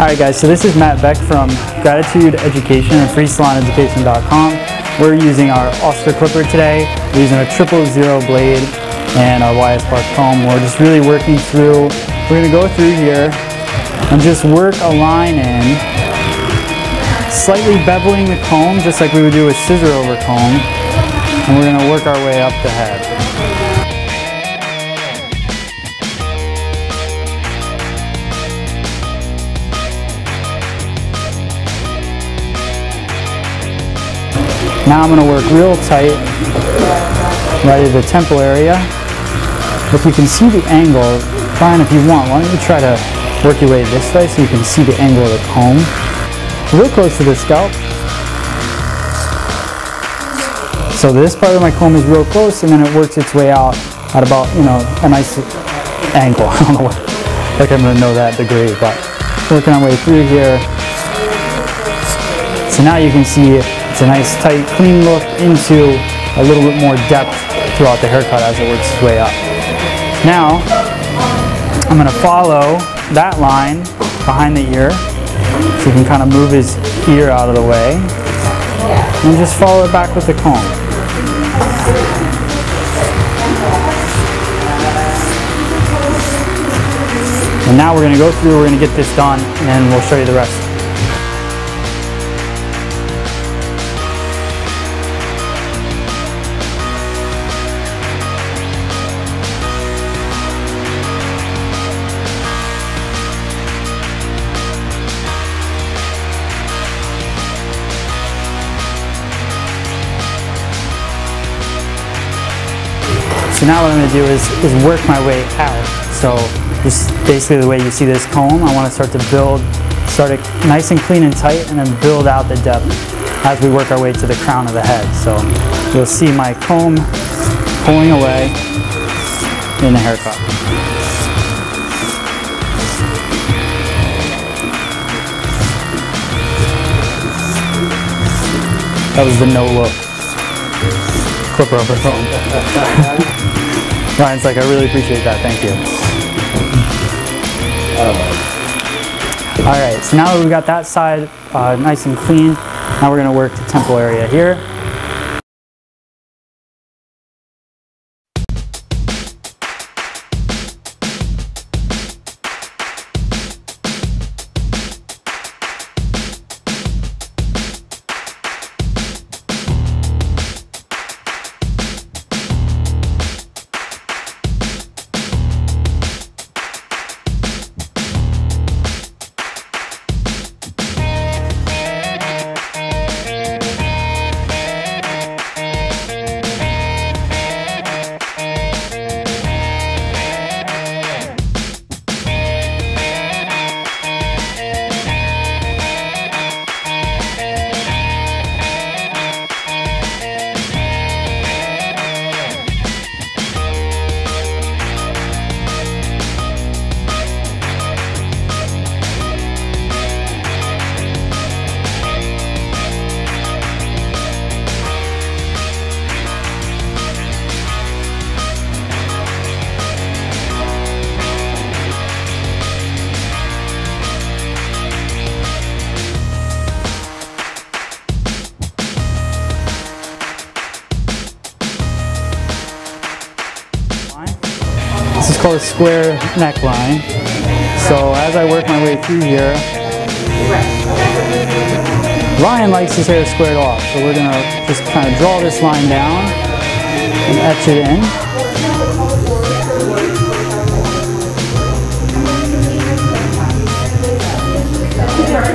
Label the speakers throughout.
Speaker 1: Alright guys, so this is Matt Beck from Gratitude Education and FreeSalonEducation.com. We're using our Oster Clipper today. We're using a 000 blade and our YS Park comb. We're just really working through, we're going to go through here and just work a line in, slightly beveling the comb just like we would do a scissor over comb, and we're going to work our way up the head. Now I'm going to work real tight right at the temple area. If you can see the angle, Brian, if you want, why don't you try to work your way this way so you can see the angle of the comb. Real close to the scalp. So this part of my comb is real close, and then it works its way out at about, a nice angle. I don't know what, like I'm going to know that degree, but working our way through here. So now you can see it's a nice tight clean look into a little bit more depth throughout the haircut as it works its way up. Now I'm going to follow that line behind the ear so you can kind of move his ear out of the way and just follow it back with the comb. And now we're going to go through, we're going to get this done, and then we'll show you the rest. So now what I'm going to do is work my way out. So just basically the way you see this comb, I want to start it nice and clean and tight, and then build out the depth as we work our way to the crown of the head. So you'll see my comb pulling away in the haircut. That was the no look. Clipper over comb. Ryan's like, I really appreciate that, thank you. Alright, so now that we've got that side nice and clean, now we're going to work the temple area here. This is called a square neckline. So as I work my way through here, Ryan likes his hair squared off. So we're going to just kind of draw this line down and etch it in.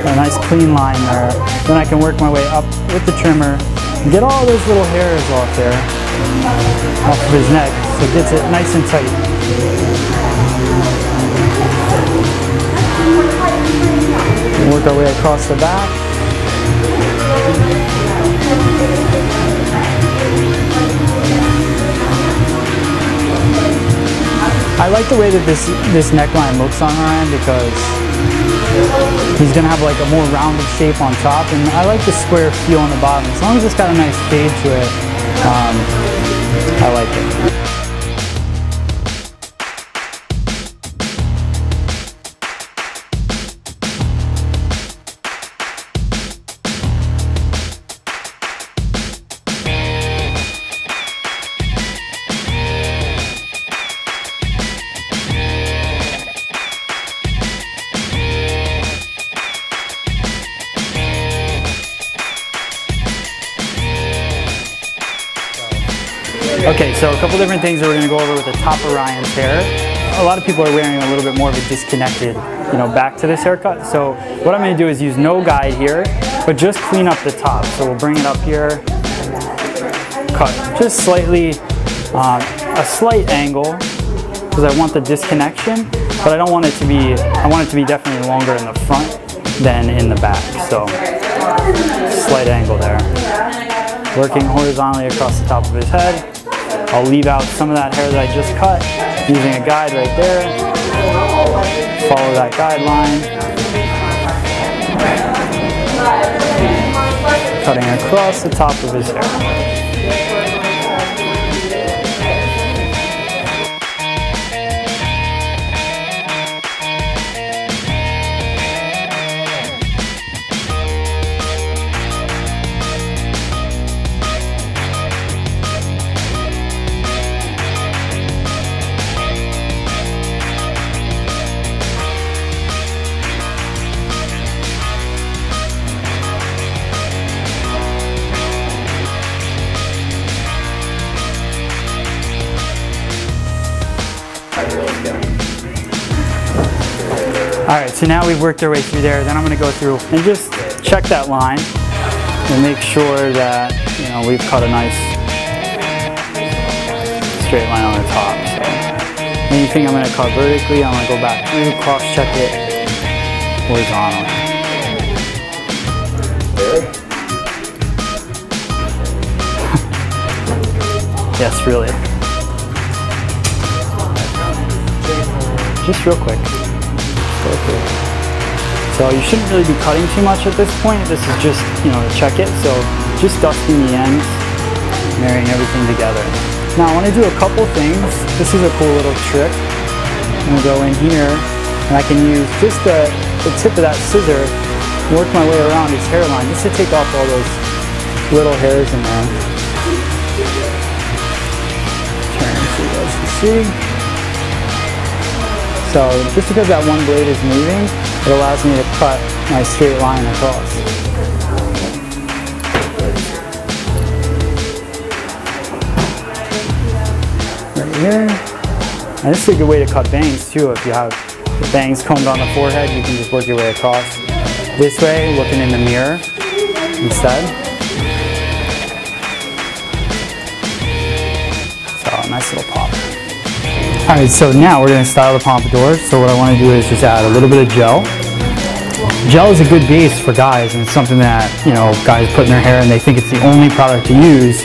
Speaker 1: A nice clean line there. Then I can work my way up with the trimmer and get all those little hairs off there, off of his neck, so it gets it nice and tight. Work our way across the back. I like the way that this neckline looks on Ryan because he's going to have like a more rounded shape on top, and I like the square feel on the bottom. As long as it's got a nice fade to it, I like it. Okay, so a couple different things that we're going to go over with the top of Ryan's hair. A lot of people are wearing a little bit more of a disconnected, back to this haircut. So what I'm going to do is use no guide here, but just clean up the top. So we'll bring it up here, cut just slightly, a slight angle, because I want the disconnection, but I don't want it to be, I want it to be definitely longer in the front than in the back. So slight angle there. Working horizontally across the top of his head. I'll leave out some of that hair that I just cut, using a guide right there. Follow that guideline. Cutting across the top of his hair. Alright, so now we've worked our way through there. Then I'm going to go through and just check that line and make sure that, we've cut a nice straight line on the top. So anything I'm going to cut vertically, I'm going to go back through, cross-check it horizontally. Yes, really. Just real quick. So you shouldn't really be cutting too much at this point. This is just, to check it. So just dusting the ends, marrying everything together. Now I want to do a couple things. This is a cool little trick. I'm going to go in here and I can use just the tip of that scissor, work my way around his hairline just to take off all those little hairs in there. Turn so you guys can see. So just because that one blade is moving, it allows me to cut my straight line across. Right here. And this is a good way to cut bangs too. If you have the bangs combed on the forehead, you can just work your way across this way, looking in the mirror instead. So nice little pop. Alright, so now we're going to style the pompadour. So what I want to do is just add a little bit of gel. Gel is a good base for guys, and it's something that, guys put in their hair and they think it's the only product to use.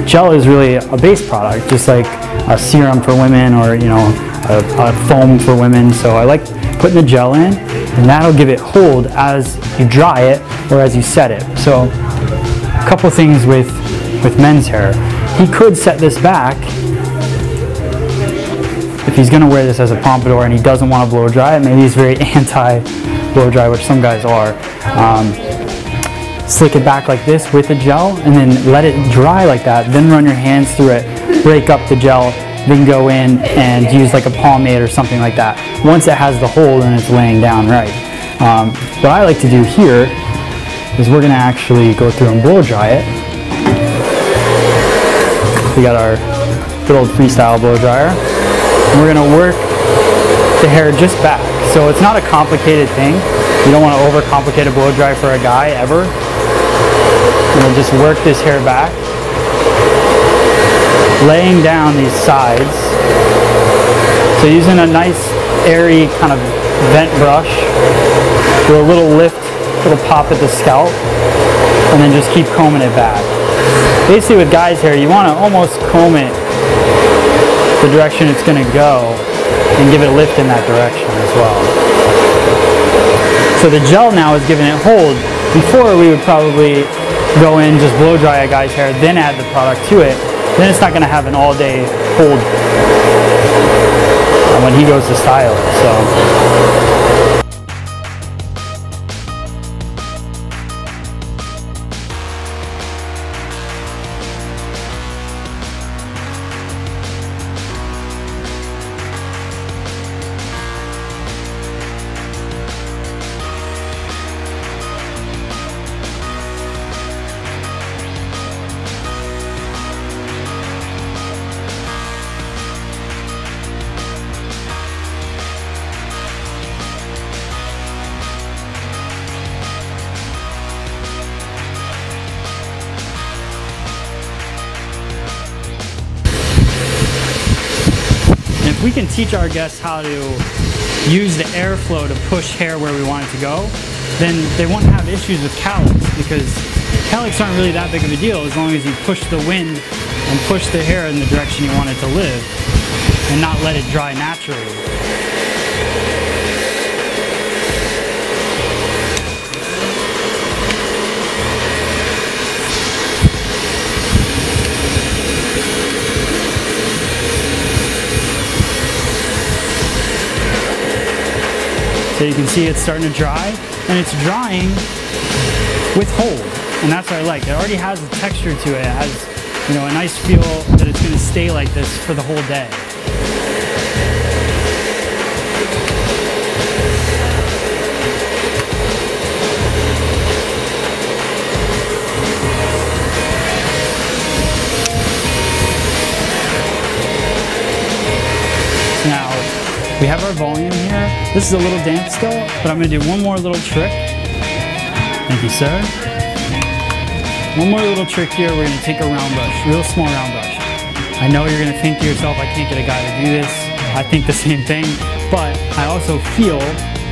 Speaker 1: Gel is really a base product, just like a serum for women or, a foam for women. So I like putting the gel in, and that'll give it hold as you dry it or as you set it. So a couple things with men's hair. He could set this back if he's going to wear this as a pompadour and he doesn't want to blow dry it. Maybe he's very anti blow dry, which some guys are. Slick it back like this with the gel and then let it dry like that, then run your hands through it, break up the gel, then go in and use like a pomade or something like that. Once it has the hold and it's laying down right. What I like to do here is we're going to actually go through and blow dry it. We got our good old freestyle blow dryer. And we're going to work the hair just back. So it's not a complicated thing. You don't want to overcomplicate a blow dry for a guy ever. And we'll just work this hair back, laying down these sides. So using a nice airy kind of vent brush, do a little lift, little pop at the scalp, and then just keep combing it back. Basically with guys' hair, you want to almost comb it the direction it's going to go and give it a lift in that direction as well. So the gel now is giving it hold. Before we would probably go in, just blow dry a guy's hair, then add the product to it. Then it's not going to have an all-day hold when he goes to style it. So. we can teach our guests how to use the airflow to push hair where we want it to go, then they won't have issues with cowlicks, because cowlicks aren't really that big of a deal as long as you push the wind and push the hair in the direction you want it to live and not let it dry naturally. So you can see it's starting to dry, and it's drying with hold, and that's what I like. It already has a texture to it. It has, you know, a nice feel that it's going to stay like this for the whole day. Now, we have our volume here. This is a little damp still, but I'm going to do one more little trick. Thank you, sir. One more little trick here. We're going to take a round brush, real small round brush. I know you're going to think to yourself, I can't get a guy to do this. I think the same thing, but I also feel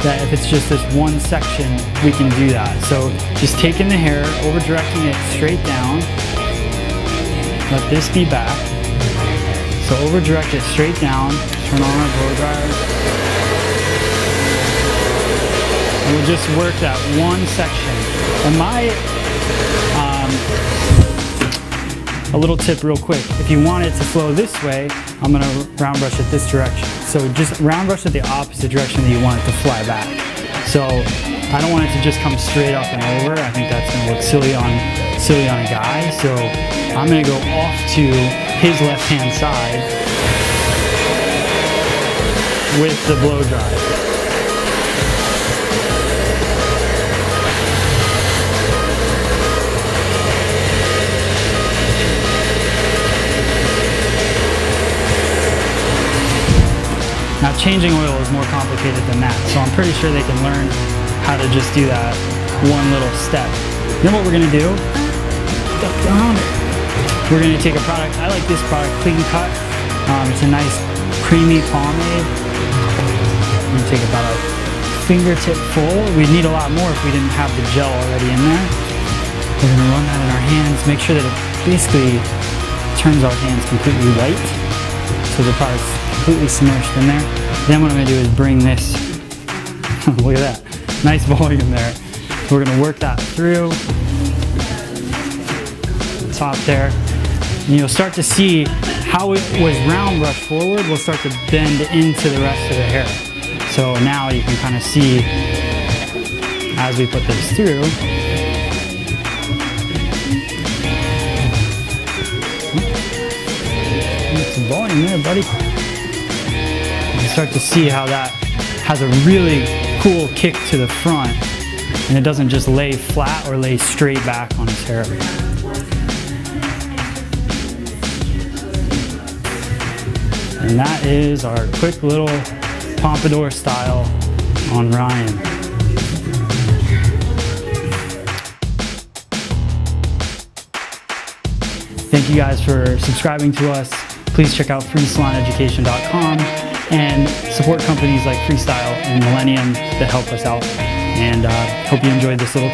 Speaker 1: that if it's just this one section, we can do that. So just taking the hair, over directing it straight down. Let this be back. So over direct it straight down. Turn on our blow dryer. And we'll just work that one section. And a little tip real quick, if you want it to flow this way, I'm going to round brush it this direction. So just round brush it the opposite direction that you want it to fly back. So I don't want it to just come straight up and over. I think that's going to look silly on a guy. So I'm going to go off to his left-hand side with the blow dry. Now changing oil is more complicated than that, so I'm pretty sure they can learn how to just do that one little step. Then what we're going to do, we're going to take a product, I like this product, Clean Cut. It's a nice creamy pomade. I'm going to take about a fingertip full. We'd need a lot more if we didn't have the gel already in there. We're going to run that in our hands, make sure that it basically turns our hands completely white, so the product's completely submerged in there. Then what I'm going to do is bring this, look at that, nice volume there. So we're going to work that through the top there. And you'll start to see how it was round brush forward will start to bend into the rest of the hair. So now you can kind of see as we put this through. Get some volume there, buddy. You start to see how that has a really cool kick to the front, and it doesn't just lay flat or lay straight back on his hair. And that is our quick little pompadour style on Ryan. Thank you guys for subscribing to us. Please check out freesaloneducation.com and support companies like Freestyle and Millennium that help us out. And hope you enjoyed this little